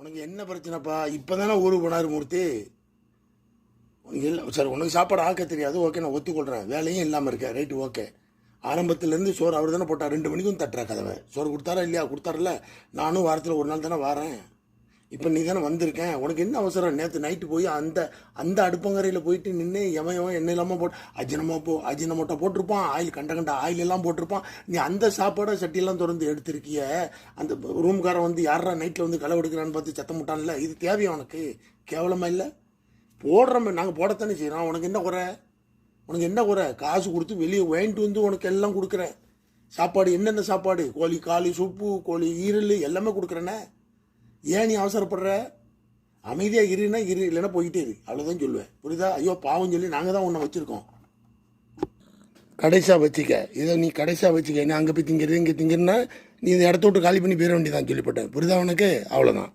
உனக்கு என்ன பிரச்சனைப்பா? இப்போ தானே ஊருக்கு போனார் மூர்த்தி. உனக்கு இல்லை சரி, உனக்கு சாப்பாடு ஆக்க தெரியாது, ஓகே, நான் ஒத்துக்கொள்கிறேன். வேலையும் இல்லாமல் இருக்கேன், ரைட்டு, ஓகே. ஆரம்பத்துலேருந்து சோறு அவர் தானே போட்டார். 2 மணிக்கும் தட்டுற கதவை. சோறு கொடுத்தாரா இல்லையா? கொடுத்தாருல. நானும் வாரத்தில் ஒரு நாள் தானே வரேன். இப்போ நீ தானே வந்திருக்கேன். உனக்கு என்ன அவசரம்? நேற்று நைட்டு போய் அந்த அந்த அடுப்பங்கரையில் போயிட்டு நின்று எவன் எண்ணெய் இல்லாமல் அஜினமோட்டோ போட்டிருப்பான், ஆயில் கண்ட ஆயில் எல்லாம் போட்டிருப்பான். நீ அந்த சாப்பாடை சட்டியெல்லாம் திறந்து எடுத்திருக்கிய. அந்த ரூம்காரன் வந்து யாரா நைட்டில் வந்து களை எடுக்கிறான்னு பார்த்து சத்தம் விட்டான்ல. இது தேவையா உனக்கு? கேவலமாக இல்லை? போடுறோம், நாங்கள் போடத்தானே செய்கிறோம். உனக்கு என்ன குறை? உனக்கு என்ன குறை? காசு கொடுத்து வெளியே வாங்கிட்டு வந்து உனக்கு எல்லாம் கொடுக்குறேன். சாப்பாடு என்னென்ன சாப்பாடு? கோழி காலி சூப்பு, கோழி ஈரல் எல்லாமே கொடுக்குறேனே. ஏன் நீ அவசரப்படுற? அமைதியாக இருன்னா இரு, இல்லைன்னா போய்கிட்டே இரு, அவ்வளோதான் சொல்லுவேன். புரியுதா? ஐயோ பாவம் சொல்லி நாங்கள் தான் உன்னை வச்சுருக்கோம். கடைசியாக வச்சுக்க, இதை நீ கடைசியாக வச்சுக்க. நீ அங்கே போய் திங்கிறது இங்கே திங்கிறனா நீ இந்த இடத்த விட்டு காலி பண்ணி போயிட வேண்டியதான் சொல்லிப்பட்டேன். புரியுதா உனக்கு? அவ்வளோதான்.